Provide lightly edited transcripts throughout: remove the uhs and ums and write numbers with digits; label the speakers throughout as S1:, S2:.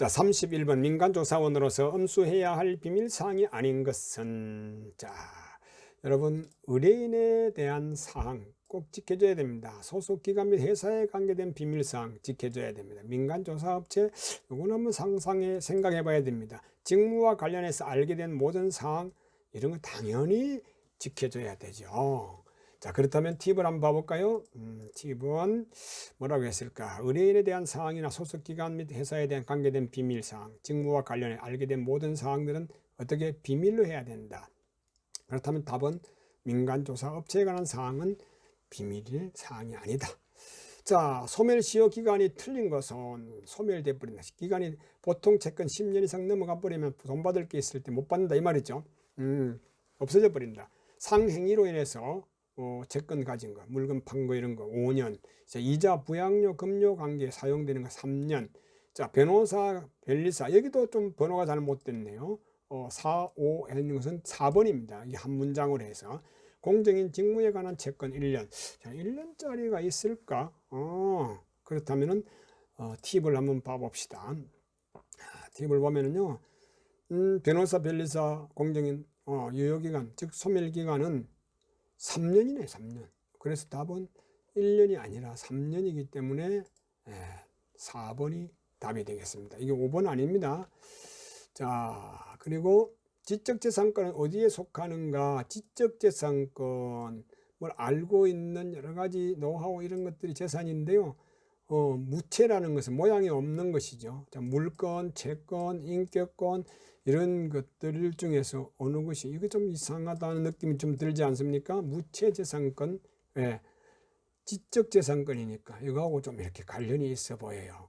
S1: 자, 31번 민간조사원으로서 엄수해야 할 비밀사항이 아닌 것은, 자, 여러분 의뢰인에 대한 사항 꼭 지켜줘야 됩니다. 소속기관 및 회사에 관계된 비밀사항 지켜줘야 됩니다. 민간조사업체 이건 한번 생각해 봐야 됩니다. 직무와 관련해서 알게 된 모든 사항 이런 거 당연히 지켜줘야 되죠. 자, 그렇다면 팁을 한번 봐볼까요? 팁은 뭐라고 했을까? 의뢰인에 대한 사항이나 소속기관 및 회사에 대한 관계된 비밀사항, 직무와 관련해 알게 된 모든 사항들은 어떻게 비밀로 해야 된다. 그렇다면 답은 민간조사업체에 관한 사항은 비밀 사항이 아니다. 자, 소멸시효 기간이 틀린 것은 소멸돼 버린다. 기간이 보통 채권 10년 이상 넘어가 버리면 돈 받을 게 있을 때 못 받는다 이 말이죠. 없어져 버린다. 상행위로 인해서 채권 가진 거, 물건 판 거 이런 거 5년, 이자 부양료 금료 관계에 사용되는 거 3년. 자, 변호사, 변리사 여기도 좀 번호가 잘못됐네요. 4, 5 있는 것은 4번입니다. 이게 한 문장으로 해서 공정인 직무에 관한 채권 1년. 자, 1년짜리가 있을까? 그렇다면은 팁을 한번 봐봅시다. 팁을 보면은요, 변호사, 변리사, 공정인 유효기간, 즉 소멸기간은 3년이네, 3년. 그래서 답은 1년이 아니라 3년이기 때문에 4번이 답이 되겠습니다. 이게 5번 아닙니다. 자, 그리고 지적재산권은 어디에 속하는가? 지적재산권, 뭘 알고 있는 여러 가지 노하우 이런 것들이 재산인데요. 무채라는 것은 모양이 없는 것이죠. 자, 물건, 채권, 인격권 이런 것들 중에서 어느 것이 이거 좀 이상하다는 느낌이 좀 들지 않습니까? 무채재산권, 지적재산권이니까 이거하고 좀 이렇게 관련이 있어 보여요.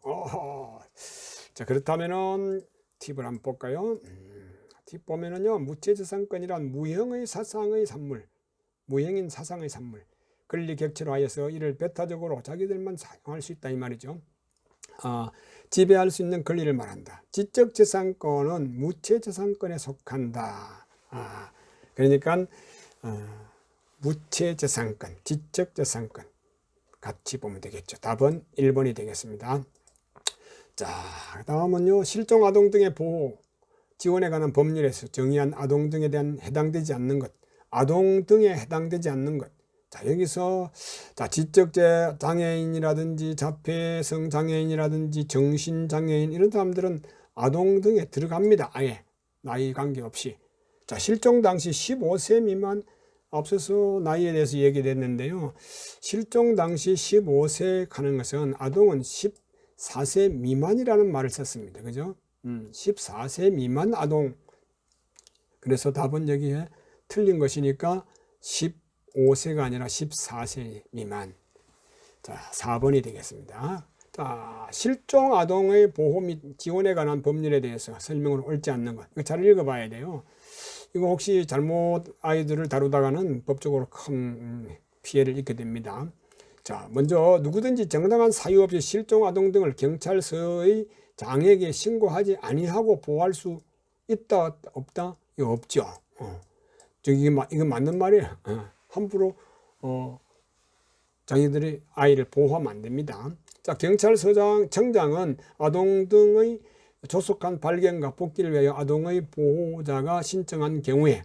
S1: 자, 그렇다면은 팁을 한번 볼까요? 팁 보면은요, 무채재산권이란 무형의 사상의 산물, 무형인 사상의 산물, 권리 객체로 하여서 이를 배타적으로 자기들만 사용할 수 있다 이 말이죠. 지배할 수 있는 권리를 말한다. 지적재산권은 무채재산권에 속한다. 그러니까 무채재산권, 지적재산권 같이 보면 되겠죠. 답은 1번이 되겠습니다. 자, 다음은요, 실종아동 등의 보호, 지원에 관한 법률에서 정의한 아동 등에 대한 해당되지 않는 것, 아동 등에 해당되지 않는 것. 자, 여기서 자, 지적재 장애인이라든지 자폐성 장애인이라든지 정신장애인 이런 사람들은 아동 등에 들어갑니다. 아예 나이 관계없이. 자, 실종 당시 15세 미만, 앞서서 나이에 대해서 얘기했는데요. 실종 당시 15세 가는 것은 아동은 14세 미만이라는 말을 썼습니다. 그죠? 14세 미만 아동. 그래서 답은 여기에 틀린 것이니까 15세가 아니라 14세 미만. 자, 4번이 되겠습니다. 자, 실종 아동의 보호 및 지원에 관한 법률에 대해서 설명을 옳지 않는 것. 이거 잘 읽어봐야 돼요. 이거 혹시 잘못 아이들을 다루다가는 법적으로 큰 피해를 입게 됩니다. 자, 먼저 누구든지 정당한 사유 없이 실종 아동 등을 경찰서의 장에게 신고하지 아니하고 보호할 수 있다 없다? 이거 없죠. 이거 맞는 말이에요. 함부로 자기들이 아이를 보호하면 안 됩니다. 자, 경찰서장청장은 아동 등의 조속한 발견과 복귀를 위하여 아동의 보호자가 신청한 경우에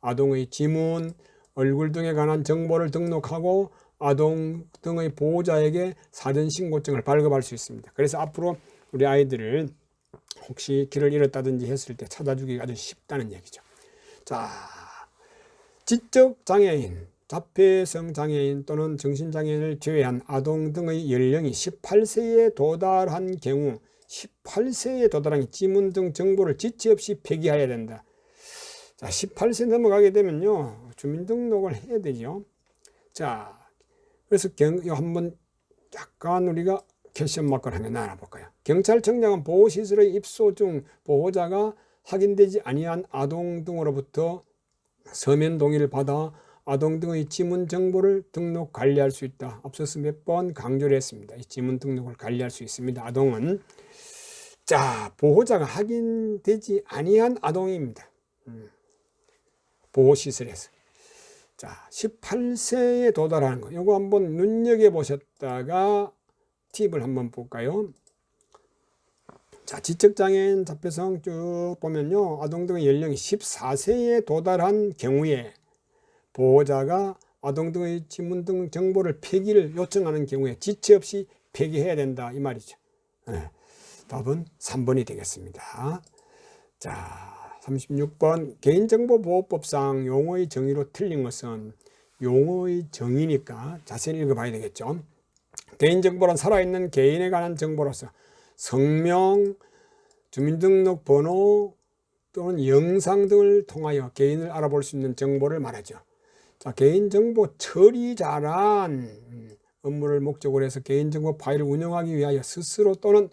S1: 아동의 지문, 얼굴 등에 관한 정보를 등록하고 아동 등의 보호자에게 사전신고증을 발급할 수 있습니다. 그래서 앞으로 우리 아이들을 혹시 길을 잃었다든지 했을 때 찾아주기가 아주 쉽다는 얘기죠. 자, 지적장애인, 자폐성 장애인 또는 정신장애인을 제외한 아동 등의 연령이 18세에 도달한 경우 18세에 도달한 지문 등 정보를 지체 없이 폐기해야 된다. 자, 18세 넘어가게 되면요, 주민등록을 해야 되죠. 자, 그래서 이거 한번 약간 우리가 퀘션 마크를 한번 알아볼까요? 경찰청장은 보호시설의 입소 중 보호자가 확인되지 아니한 아동 등으로부터 서면 동의를 받아 아동 등의 지문 정보를 등록 관리할 수 있다. 앞서서 몇 번 강조를 했습니다. 이 지문 등록을 관리할 수 있습니다. 아동은. 자, 보호자가 확인되지 아니한 아동입니다. 보호시설에서. 자, 18세에 도달하는 거. 이거 한번 눈여겨보셨다가 팁을 한번 볼까요? 자, 지적장애인 자폐성 쭉 보면요. 아동 등의 연령이 14세에 도달한 경우에 보호자가 아동 등의 지문 등 정보를 폐기를 요청하는 경우에 지체 없이 폐기해야 된다 이 말이죠. 네, 답은 3번이 되겠습니다. 자, 36번 개인정보보호법상 용어의 정의로 틀린 것은 용어의 정의니까 자세히 읽어봐야 되겠죠. 개인정보란 살아있는 개인에 관한 정보로서 성명, 주민등록번호 또는 영상 등을 통하여 개인을 알아볼 수 있는 정보를 말하죠. 자, 개인정보 처리자란 업무를 목적으로 해서 개인정보 파일을 운영하기 위하여 스스로 또는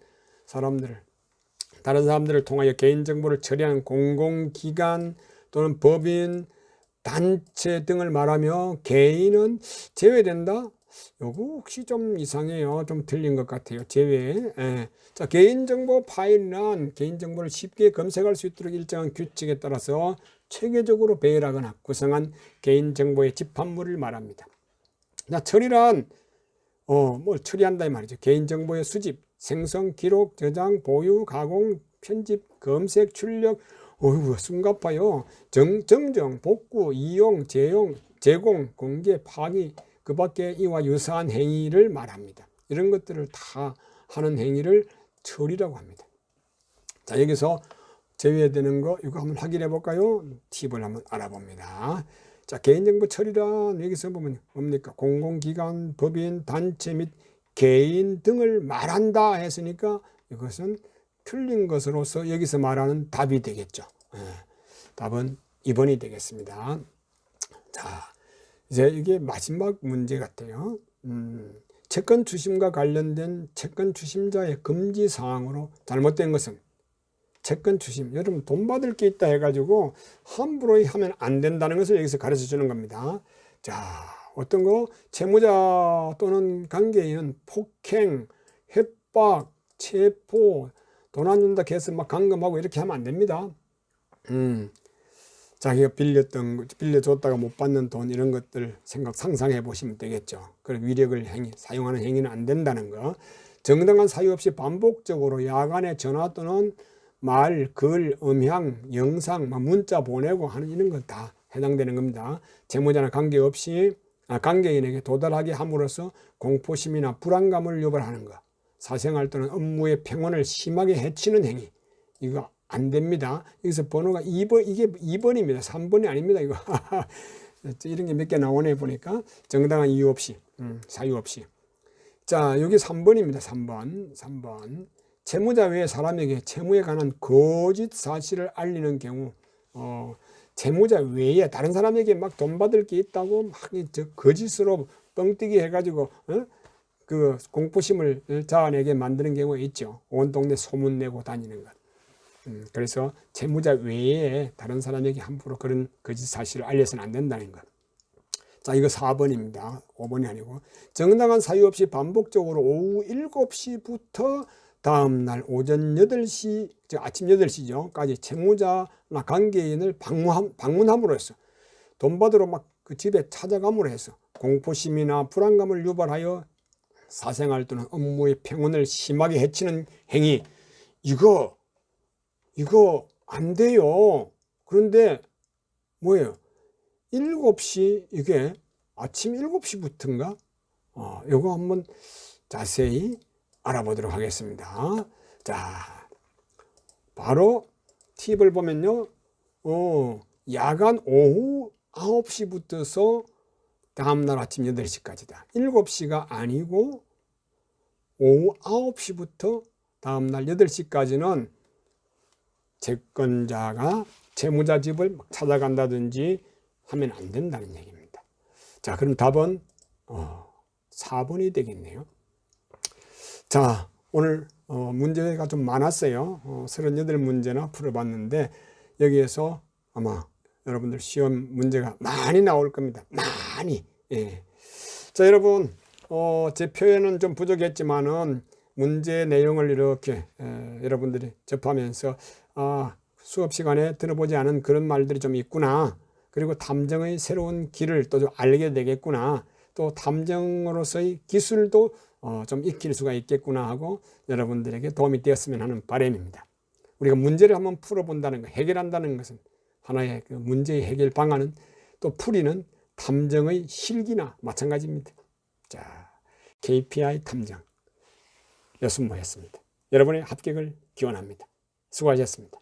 S1: 다른 사람들을 통하여 개인정보를 처리하는 공공기관 또는 법인, 단체 등을 말하며 개인은 제외된다? 요거 혹시 좀 이상해요. 좀 틀린 것 같아요. 제외. 자, 개인정보 파일은 개인정보를 쉽게 검색할 수 있도록 일정한 규칙에 따라서 체계적으로 배열하거나 구성한 개인정보의 집합물을 말합니다. 자, 처리란 뭘 처리한다 이 말이죠. 개인정보의 수집, 생성, 기록, 저장, 보유, 가공, 편집, 검색, 출력, 숨가파요. 정정, 복구, 이용, 제공, 공개, 파기, 그 밖에 이와 유사한 행위를 말합니다. 이런 것들을 다 하는 행위를 처리라고 합니다. 자, 여기서 제외되는 거 이거 한번 확인해 볼까요? 팁을 한번 알아봅니다. 자, 개인정보 처리란 여기서 보면 뭡니까? 공공기관, 법인, 단체 및 개인 등을 말한다 했으니까 이것은 틀린 것으로서 여기서 말하는 답이 되겠죠. 답은 2번이 되겠습니다. 자, 이제 이게 마지막 문제 같아요. 채권 추심과 관련된 채권 추심자의 금지 사항으로 잘못된 것은 채권 추심, 여러분 돈 받을 게 있다 해가지고 함부로 하면 안 된다는 것을 여기서 가르쳐 주는 겁니다. 자, 어떤 거? 채무자 또는 관계인은 폭행, 협박, 체포, 돈 안 준다 해서 막 감금하고 이렇게 하면 안 됩니다. 자기가 빌려줬다가 못 받는 돈 이런 것들 상상해 보시면 되겠죠. 그리고 위력을 사용하는 행위는 안 된다는 거. 정당한 사유 없이 반복적으로 야간에 전화 또는 말, 글, 음향, 영상, 문자 보내고 하는 이런 건 다 해당되는 겁니다. 채무자나 관계인에게 도달하게 함으로써 공포심이나 불안감을 유발하는 것. 사생활 또는 업무의 평온을 심하게 해치는 행위. 이거 안 됩니다. 여기서 번호가 2번, 이게 2번입니다. 3번이 아닙니다. 이거. 이런 게 몇 개 나오네 보니까. 정당한 이유 없이, 사유 없이. 자, 여기 3번입니다. 3번. 채무자 외에 사람에게 채무에 관한 거짓 사실을 알리는 경우, 채무자 외에 다른 사람에게 막 돈 받을 게 있다고 막 거짓으로 뻥튀기 해가지고, 그 공포심을 자아내게 만드는 경우가 있죠. 온 동네 소문내고 다니는 것. 그래서 채무자 외에 다른 사람에게 함부로 그런 거짓 사실을 알려서는 안 된다는 것. 자, 이거 4번입니다. 5번이 아니고. 정당한 사유 없이 반복적으로 오후 7시부터 다음날 오전 8시, 즉 아침 8시까지 채무자나 관계인을 방문함으로 해서 돈 받으러 막 그 집에 찾아감으로 해서 공포심이나 불안감을 유발하여 사생활 또는 업무의 평온을 심하게 해치는 행위. 이거 안 돼요. 그런데 뭐예요? 7시, 이게 아침 7시부터인가? 이거 한번 자세히 알아보도록 하겠습니다. 자, 바로 팁을 보면요. 야간 오후 9시부터서 다음날 아침 8시까지다. 7시가 아니고 오후 9시부터 다음날 8시까지는 채권자가 채무자 집을 찾아간다든지 하면 안 된다는 얘기입니다. 자, 그럼 답은 4번이 되겠네요. 자, 오늘 문제가 좀 많았어요. 38문제나 풀어봤는데 여기에서 아마 여러분들 시험 문제가 많이 나올 겁니다. 많이. 예. 자, 여러분 제 표현은 좀 부족했지만은 문제 내용을 이렇게 여러분들이 접하면서 수업 시간에 들어보지 않은 그런 말들이 좀 있구나. 그리고 탐정의 새로운 길을 또 좀 알게 되겠구나. 또 탐정으로서의 기술도 좀 익힐 수가 있겠구나 하고 여러분들에게 도움이 되었으면 하는 바람입니다. 우리가 문제를 한번 풀어본다는 것, 해결한다는 것은 하나의 그 문제의 해결 방안은 또 풀이는 탐정의 실기나 마찬가지입니다. 자, KPI 탐정 여순모였습니다. 여러분의 합격을 기원합니다. 수고하셨습니다.